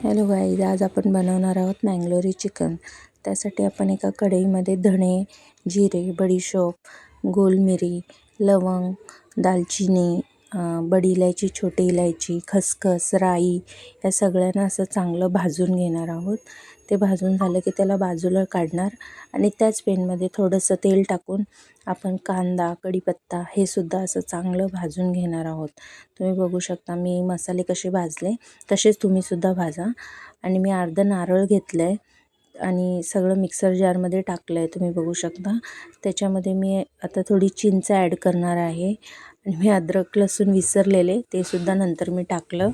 Hello guys, आज आपण बनवणार आहोत मँगलोरी चिकन। त्यासाठी आपण एका कढईमध्ये धणे, जिरे, बडीशोप, गोल मिरी, लवंग, दालचिनी, बडी इलायची, छोटी इलायची, खसखस, राई या सगळ्यांना असं चांगलं भाजून घेणार आहोत। ते भाजून झालं की त्याला बाजूला काढणार आणि त्याच पेनमध्ये थोडंसं तेल टाकून आपण कांदा, कढीपत्ता हे सुद्धा असं चांगलं भाजून घेणार आहोत। तुम्ही बघू शकता मी मसाले कसे भाजले, तसेच तुम्ही सुद्धा भाजा। आणि मी अर्धा नारळ घेतलं आहे आणि सगळं मिक्सर जारमध्ये टाकलं आहे, तुम्ही बघू शकता। त्याच्यामध्ये मी आता थोडी चिंच ॲड करणार आहे आणि मी अद्रक लसूण विसरलेले ते सुद्धा नंतर मी टाकलं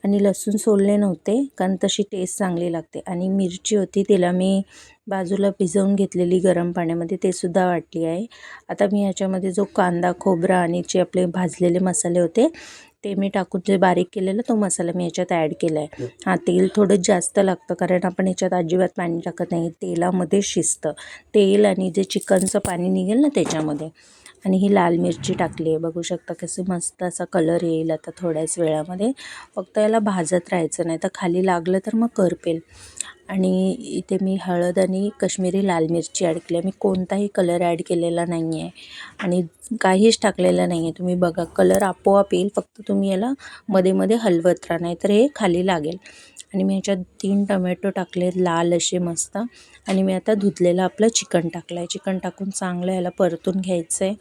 आणि लसूण सोलले नव्हते कारण तशी टेस्ट चांगली लागते। आणि मिरची होती तिला मी बाजूला भिजवून घेतलेली गरम पाण्यामध्ये, ते सुद्धा वाटली आहे। आता मी याच्यामध्ये जो कांदा, खोबरा आणि जे आपले भाजलेले मसाले होते ते मी टाकून जे बारीक केलेलं तो मसाला मी याच्यात ॲड केला आहे। हा तेल थोडं जास्त लागतं कारण आपण याच्यात अजिबात पाणी टाकत नाही, तेलामध्ये शिजतं तेल आणि जे चिकनचं पाणी निघेल ना त्याच्यामध्ये। आणि ही लाल मिरची टाकली आहे, बघू शकता कसं मस्त असा कलर येईल आता थोड्याच वेळामध्ये। फक्त याला भाजत राहायचं, नाही तर खाली लागलं तर मग करपेल। आणि इथे मी हळद आणि काश्मीरी लाल मिरची ॲड केली आहे, मी कोणताही कलर ॲड केलेला नाही आहे आणि काहीच टाकलेलं नाही आहे। तुम्ही बघा कलर आपोआप येईल, फक्त तुम्ही याला मध्ये मध्ये हलवत राहा, नाही तर हे खाली लागेल। आणि मी याच्यात 3 टोमॅटो टाकले लाल असे मस्त। आणि मी आता धुतलेलं आपलं चिकन टाकलं आहे, चिकन टाकून चांगलं याला परतून घ्यायचं आहे,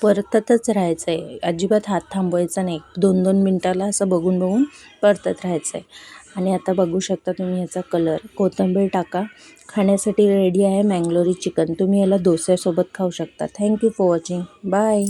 परततच राहायचं आहे, अजिबात हात थांबवायचा नाही। 2-2 मिनटाला असं बघून बघून परतत राहायचं आहे। आणि आता बघू शकता तुम्ही याचा कलर, कोथिंबीर टाका। खाण्यासाठी रेडी आहे मँगलोरी चिकन, तुम्ही याला डोस्यासोबत खाऊ शकता। Thank you for watching, bye.